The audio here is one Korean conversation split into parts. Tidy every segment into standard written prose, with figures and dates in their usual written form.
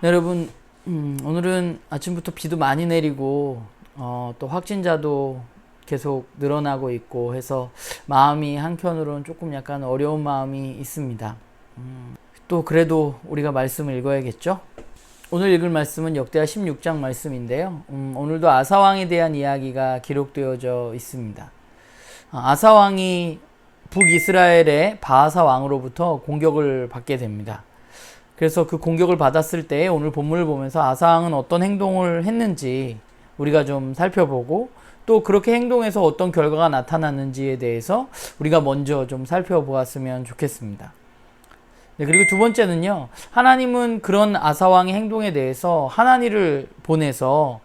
네, 여러분, 오늘은 아침부터 비도 많이 내리고 또 확진자도 계속 늘어나고 있고 해서 마음이 한켠으로는 조금 약간 어려운 마음이 있습니다. 또 그래도 우리가 말씀을 읽어야겠죠? 오늘 읽을 말씀은 역대하 16장 말씀인데요. 오늘도 아사왕에 대한 이야기가 기록되어져 있습니다. 아사왕이 북이스라엘의 바하사 왕으로부터 공격을 받게 됩니다. 그래서 그 공격을 받았을 때 오늘 본문을 보면서 아사왕은 어떤 행동을 했는지 우리가 좀 살펴보고, 또 그렇게 행동해서 어떤 결과가 나타났는지에 대해서 우리가 먼저 좀 살펴보았으면 좋겠습니다. 네, 그리고 두 번째는요, 하나님은 그런 아사왕의 행동에 대해서 하나니를 보내서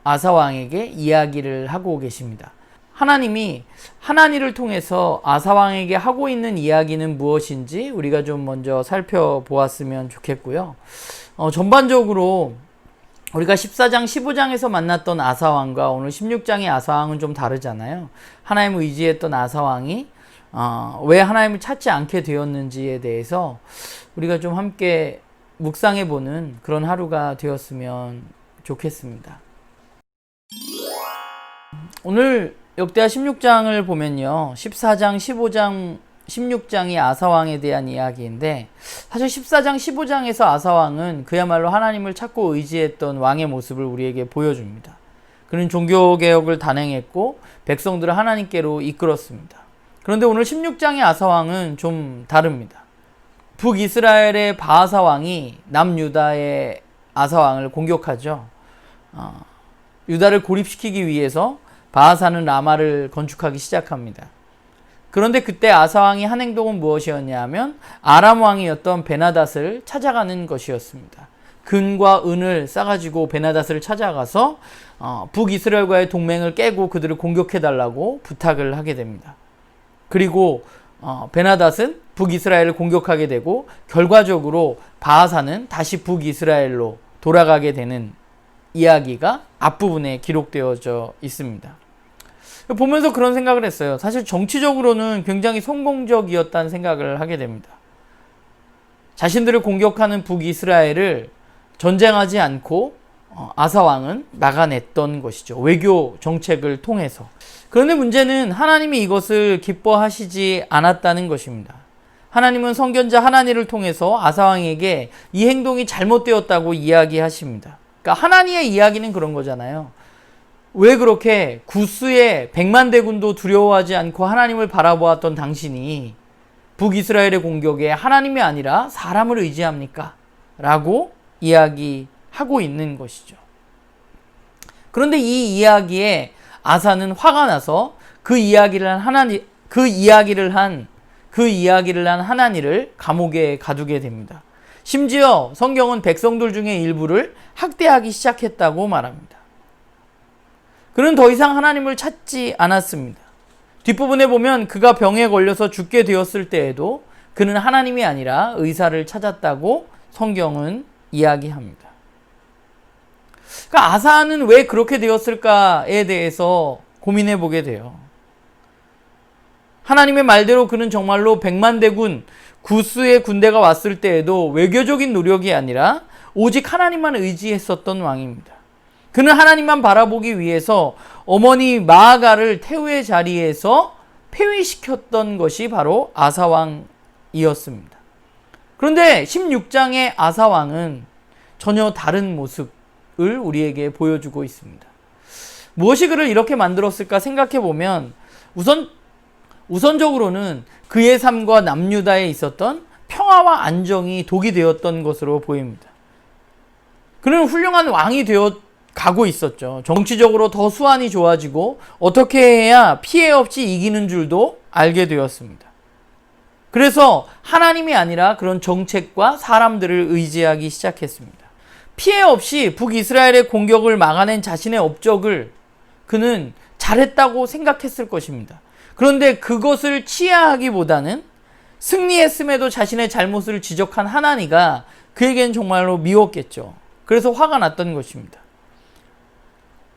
아사왕에게 이야기를 하고 계십니다. 하나님이 하나니를 통해서 아사왕에게 하고 있는 이야기는 무엇인지 우리가 좀 먼저 살펴보았으면 좋겠고요. 전반적으로 우리가 14장, 15장에서 만났던 아사왕과 오늘 16장의 아사왕은 좀 다르잖아요. 하나님을 의지했던 아사왕이 왜 하나님을 찾지 않게 되었는지에 대해서 우리가 좀 함께 묵상해보는 그런 하루가 되었으면 좋겠습니다. 오늘 역대하 16장을 보면요, 14장, 15장, 16장이 아사왕에 대한 이야기인데, 사실 14장, 15장에서 아사왕은 그야말로 하나님을 찾고 의지했던 왕의 모습을 우리에게 보여줍니다. 그는 종교개혁을 단행했고 백성들을 하나님께로 이끌었습니다. 그런데 오늘 16장의 아사왕은 좀 다릅니다. 북이스라엘의 바하사 왕이 남유다의 아사왕을 공격하죠. 유다를 고립시키기 위해서 바하사는 라마를 건축하기 시작합니다. 그런데 그때 아사왕이 한 행동은 무엇이었냐 하면 아람 왕이었던 베나닷을 찾아가는 것이었습니다. 금과 은을 싸가지고 베나닷을 찾아가서 북이스라엘과의 동맹을 깨고 그들을 공격해달라고 부탁을 하게 됩니다. 그리고 베나닷은 북이스라엘을 공격하게 되고 결과적으로 바하사는 다시 북이스라엘로 돌아가게 되는 이야기가 앞부분에 기록되어져 있습니다. 보면서 그런 생각을 했어요. 사실 정치적으로는 굉장히 성공적이었다는 생각을 하게 됩니다. 자신들을 공격하는 북이스라엘을 전쟁하지 않고 아사왕은 막아냈던 것이죠. 외교 정책을 통해서. 그런데 문제는 하나님이 이것을 기뻐하시지 않았다는 것입니다. 하나님은 선견자 하나니를 통해서 아사왕에게 이 행동이 잘못되었다고 이야기하십니다. 그러니까 하나니의 이야기는 그런 거잖아요. 왜 그렇게 구스의 100만 대군도 두려워하지 않고 하나님을 바라보았던 당신이 북이스라엘의 공격에 하나님이 아니라 사람을 의지합니까? 라고 이야기하고 있는 것이죠. 그런데 이 이야기에 아사는 화가 나서 그 이야기를 한 하나니를 감옥에 가두게 됩니다. 심지어 성경은 백성들 중에 일부를 학대하기 시작했다고 말합니다. 그는 더 이상 하나님을 찾지 않았습니다. 뒷부분에 보면 그가 병에 걸려서 죽게 되었을 때에도 그는 하나님이 아니라 의사를 찾았다고 성경은 이야기합니다. 그러니까 아사는 왜 그렇게 되었을까에 대해서 고민해 보게 돼요. 하나님의 말대로 그는 정말로 100만 대군 구스의 군대가 왔을 때에도 외교적인 노력이 아니라 오직 하나님만 의지했었던 왕입니다. 그는 하나님만 바라보기 위해서 어머니 마아가를 태우의 자리에서 폐위시켰던 것이 바로 아사왕이었습니다. 그런데 16장의 아사왕은 전혀 다른 모습을 우리에게 보여주고 있습니다. 무엇이 그를 이렇게 만들었을까 생각해 보면 우선적으로는 그의 삶과 남유다에 있었던 평화와 안정이 독이 되었던 것으로 보입니다. 그는 훌륭한 왕이 가고 있었죠. 정치적으로 더 수완이 좋아지고 어떻게 해야 피해 없이 이기는 줄도 알게 되었습니다. 그래서 하나님이 아니라 그런 정책과 사람들을 의지하기 시작했습니다. 피해 없이 북이스라엘의 공격을 막아낸 자신의 업적을 그는 잘했다고 생각했을 것입니다. 그런데 그것을 치하하기보다는 승리했음에도 자신의 잘못을 지적한 하나니가 그에겐 정말로 미웠겠죠. 그래서 화가 났던 것입니다.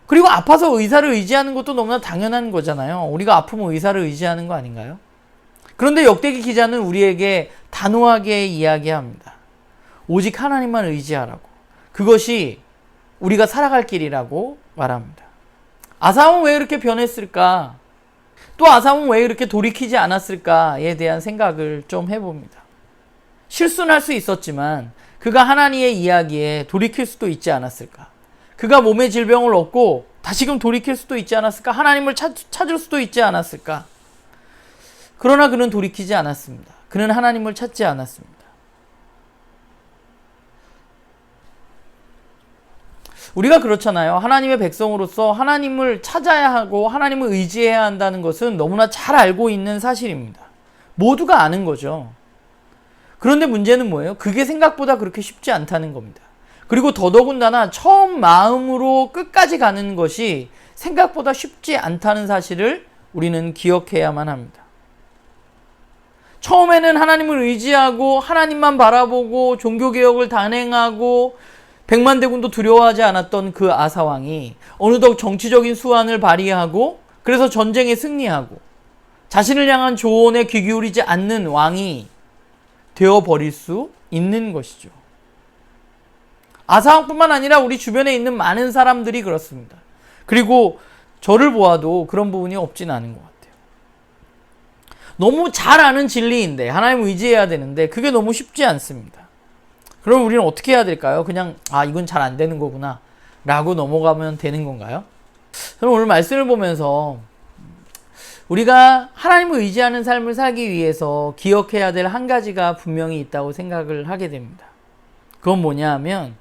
그리고 아파서 의사를 의지하는 것도 너무나 당연한 거잖아요. 우리가 아프면 의사를 의지하는 거 아닌가요? 그런데 역대기 기자는 우리에게 단호하게 이야기합니다. 오직 하나님만 의지하라고. 그것이 우리가 살아갈 길이라고 말합니다. 아삽은 왜 이렇게 변했을까? 또 아삽은 왜 이렇게 돌이키지 않았을까에 대한 생각을 좀 해봅니다. 실수는 할 수 있었지만 그가 하나님의 이야기에 돌이킬 수도 있지 않았을까? 그가 몸의 질병을 얻고 다시금 돌이킬 수도 있지 않았을까? 하나님을 찾을 수도 있지 않았을까? 그러나 그는 돌이키지 않았습니다. 그는 하나님을 찾지 않았습니다. 우리가 그렇잖아요. 하나님의 백성으로서 하나님을 찾아야 하고 하나님을 의지해야 한다는 것은 너무나 잘 알고 있는 사실입니다. 모두가 아는 거죠. 그런데 문제는 뭐예요? 그게 생각보다 그렇게 쉽지 않다는 겁니다. 그리고 더더군다나 처음 마음으로 끝까지 가는 것이 생각보다 쉽지 않다는 사실을 우리는 기억해야만 합니다. 처음에는 하나님을 의지하고 하나님만 바라보고 종교개혁을 단행하고 백만대군도 두려워하지 않았던 그 아사왕이 어느덧 정치적인 수완을 발휘하고 그래서 전쟁에 승리하고 자신을 향한 조언에 귀 기울이지 않는 왕이 되어버릴 수 있는 것이죠. 아사왕뿐만 아니라 우리 주변에 있는 많은 사람들이 그렇습니다. 그리고 저를 보아도 그런 부분이 없진 않은 것 같아요. 너무 잘 아는 진리인데 하나님 의지해야 되는데 그게 너무 쉽지 않습니다. 그럼 우리는 어떻게 해야 될까요? 그냥 이건 잘 안 되는 거구나 라고 넘어가면 되는 건가요? 저는 오늘 말씀을 보면서 우리가 하나님을 의지하는 삶을 살기 위해서 기억해야 될 한 가지가 분명히 있다고 생각을 하게 됩니다. 그건 뭐냐 하면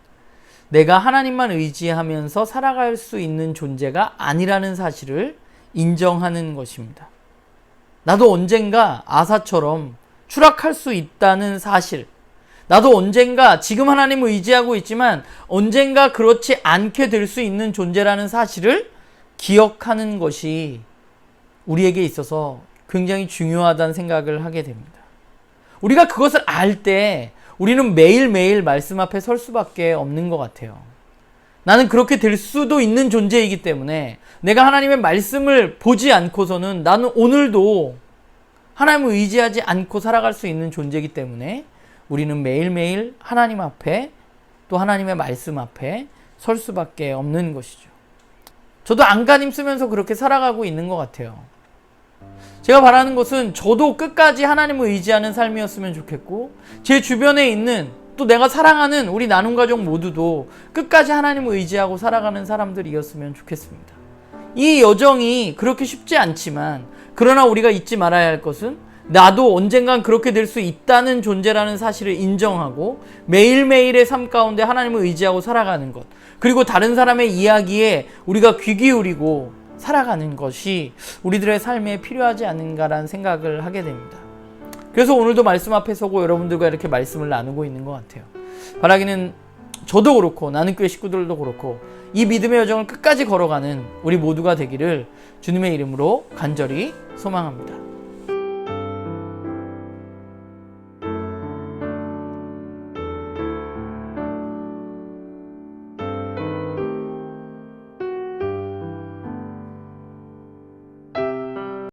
내가 하나님만 의지하면서 살아갈 수 있는 존재가 아니라는 사실을 인정하는 것입니다. 나도 언젠가 아사처럼 추락할 수 있다는 사실, 나도 언젠가 지금 하나님을 의지하고 있지만 언젠가 그렇지 않게 될 수 있는 존재라는 사실을 기억하는 것이 우리에게 있어서 굉장히 중요하다는 생각을 하게 됩니다. 우리가 그것을 알 때 우리는 매일매일 말씀 앞에 설 수밖에 없는 것 같아요. 나는 그렇게 될 수도 있는 존재이기 때문에 내가 하나님의 말씀을 보지 않고서는 나는 오늘도 하나님을 의지하지 않고 살아갈 수 있는 존재이기 때문에 우리는 매일매일 하나님 앞에 또 하나님의 말씀 앞에 설 수밖에 없는 것이죠. 저도 안간힘 쓰면서 그렇게 살아가고 있는 것 같아요. 제가 바라는 것은 저도 끝까지 하나님을 의지하는 삶이었으면 좋겠고 제 주변에 있는 또 내가 사랑하는 우리 나눔 가족 모두도 끝까지 하나님을 의지하고 살아가는 사람들이었으면 좋겠습니다. 이 여정이 그렇게 쉽지 않지만 그러나 우리가 잊지 말아야 할 것은 나도 언젠간 그렇게 될 수 있다는 존재라는 사실을 인정하고 매일매일의 삶 가운데 하나님을 의지하고 살아가는 것, 그리고 다른 사람의 이야기에 우리가 귀 기울이고 살아가는 것이 우리들의 삶에 필요하지 않은가라는 생각을 하게 됩니다. 그래서 오늘도 말씀 앞에 서고 여러분들과 이렇게 말씀을 나누고 있는 것 같아요. 바라기는 저도 그렇고 나는교회 식구들도 그렇고 이 믿음의 여정을 끝까지 걸어가는 우리 모두가 되기를 주님의 이름으로 간절히 소망합니다.